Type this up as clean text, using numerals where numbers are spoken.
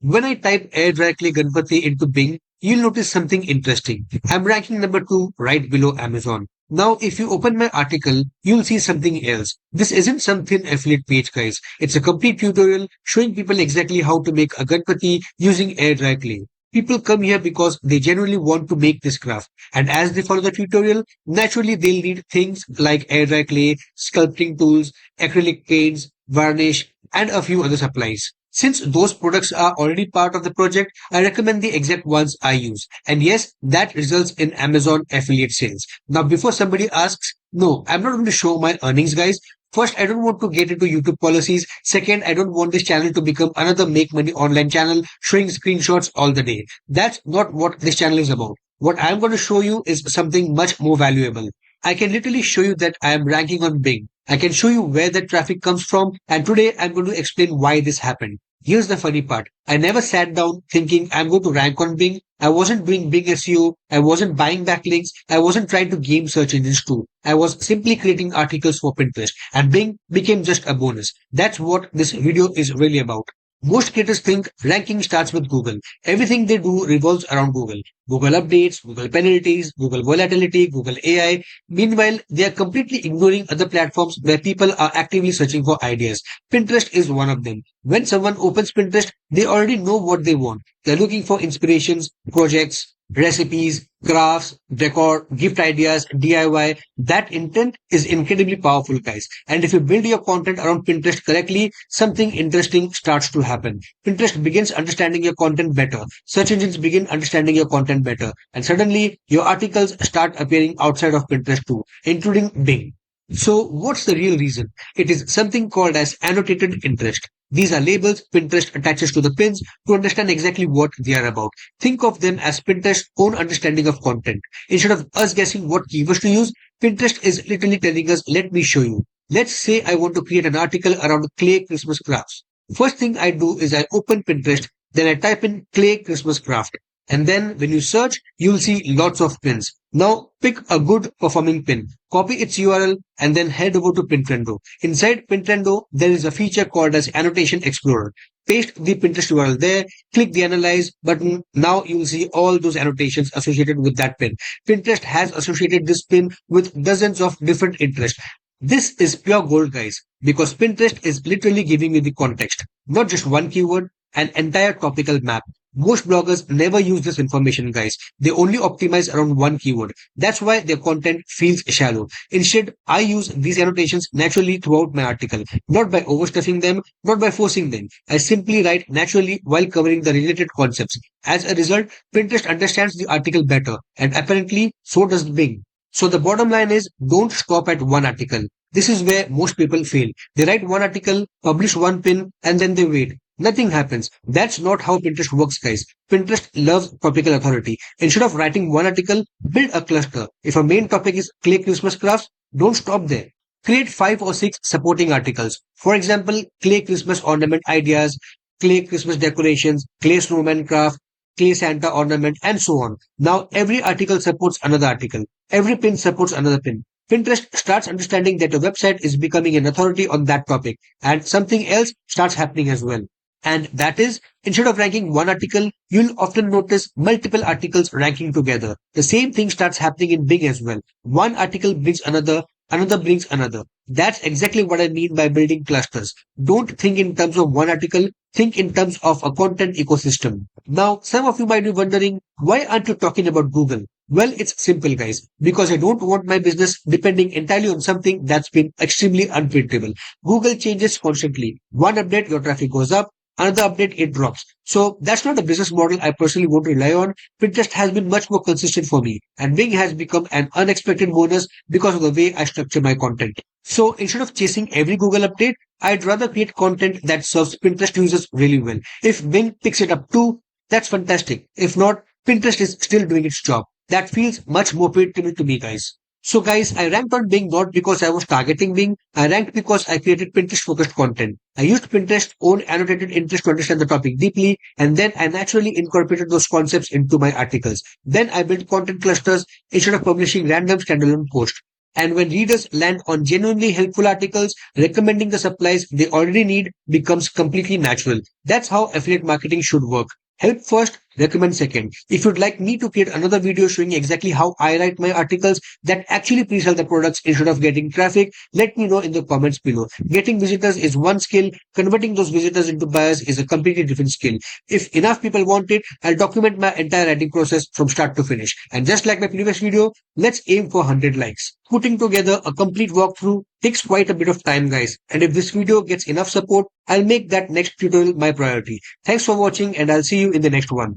When I type air dry clay Ganpati into Bing, you'll notice something interesting. I'm ranking number 2 right below Amazon. Now, if you open my article, you'll see something else. This isn't some thin affiliate page, guys. It's a complete tutorial showing people exactly how to make a Ganpati using air dry clay. People come here because they genuinely want to make this craft. And as they follow the tutorial, naturally they'll need things like air dry clay, sculpting tools, acrylic paints, varnish, and a few other supplies. Since those products are already part of the project, I recommend the exact ones I use. And yes, that results in Amazon affiliate sales. Now, before somebody asks, no, I'm not going to show my earnings, guys. First, I don't want to get into YouTube policies. Second, I don't want this channel to become another make money online channel showing screenshots all the day. That's not what this channel is about. What I'm going to show you is something much more valuable. I can literally show you that I am ranking on Bing. I can show you where that traffic comes from, and today I'm going to explain why this happened. Here's the funny part. I never sat down thinking I'm going to rank on Bing. I wasn't doing Bing SEO. I wasn't buying backlinks. I wasn't trying to game search engines too. I was simply creating articles for Pinterest, and Bing became just a bonus. That's what this video is really about. Most creators think ranking starts with Google. Everything they do revolves around Google. Google updates, Google penalties, Google volatility, Google AI. Meanwhile, they are completely ignoring other platforms where people are actively searching for ideas. Pinterest is one of them. When someone opens Pinterest, they already know what they want. They're looking for inspirations, projects, recipes, crafts, decor, gift ideas, DIY. That intent is incredibly powerful, guys. And if you build your content around Pinterest correctly, something interesting starts to happen. Pinterest begins understanding your content better. Search engines begin understanding your content better. And suddenly, your articles start appearing outside of Pinterest too, including Bing. So what's the real reason? It is something called as annotated interest. These are labels Pinterest attaches to the pins to understand exactly what they are about. Think of them as Pinterest's own understanding of content. Instead of us guessing what keywords to use, Pinterest is literally telling us, let me show you. Let's say I want to create an article around clay Christmas crafts. First thing I do is I open Pinterest, then I type in clay Christmas craft. And then when you search, you'll see lots of pins. Now pick a good performing pin, copy its URL, and then head over to Pintrendo. Inside Pintrendo, there is a feature called as Annotation Explorer. Paste the Pinterest URL there, click the Analyze button. Now you'll see all those annotations associated with that pin. Pinterest has associated this pin with dozens of different interests. This is pure gold, guys, because Pinterest is literally giving you the context, not just one keyword, an entire topical map. Most bloggers never use this information, guys. They only optimize around one keyword. That's why their content feels shallow. Instead, I use these annotations naturally throughout my article, not by overstuffing them, not by forcing them. I simply write naturally while covering the related concepts. As a result, Pinterest understands the article better, and apparently, so does Bing. So the bottom line is, don't stop at one article. This is where most people fail. They write one article, publish one pin, and then they wait. Nothing happens. That's not how Pinterest works, guys. Pinterest loves topical authority. Instead of writing one article, build a cluster. If a main topic is clay Christmas crafts, don't stop there. Create 5 or 6 supporting articles. For example, clay Christmas ornament ideas, clay Christmas decorations, clay snowman craft, clay Santa ornament, and so on. Now, every article supports another article. Every pin supports another pin. Pinterest starts understanding that your website is becoming an authority on that topic, and something else starts happening as well. And that is, instead of ranking one article, you'll often notice multiple articles ranking together. The same thing starts happening in Bing as well. One article brings another, another brings another. That's exactly what I mean by building clusters. Don't think in terms of one article, think in terms of a content ecosystem. Now, some of you might be wondering, why aren't you talking about Google? Well, it's simple, guys, because I don't want my business depending entirely on something that's been extremely unpredictable. Google changes constantly. One update, your traffic goes up. Another update, it drops. So that's not a business model I personally want to rely on. Pinterest has been much more consistent for me, and Bing has become an unexpected bonus because of the way I structure my content. So instead of chasing every Google update, I'd rather create content that serves Pinterest users really well. If Bing picks it up too, that's fantastic. If not, Pinterest is still doing its job. That feels much more predictable to me, guys. So guys, I ranked on Bing not because I was targeting Bing. I ranked because I created Pinterest focused content. I used Pinterest's own annotated interest to understand the topic deeply, and then I naturally incorporated those concepts into my articles. Then I built content clusters instead of publishing random standalone posts. And when readers land on genuinely helpful articles recommending the supplies they already need becomes completely natural. That's how affiliate marketing should work. Help first, recommend second. If you'd like me to create another video showing exactly how I write my articles that actually pre-sell the products instead of getting traffic, let me know in the comments below. Getting visitors is one skill, converting those visitors into buyers is a completely different skill. If enough people want it, I'll document my entire writing process from start to finish. And just like my previous video, let's aim for 100 likes. Putting together a complete walkthrough takes quite a bit of time, guys. And if this video gets enough support, I'll make that next tutorial my priority. Thanks for watching and I'll see you in the next one.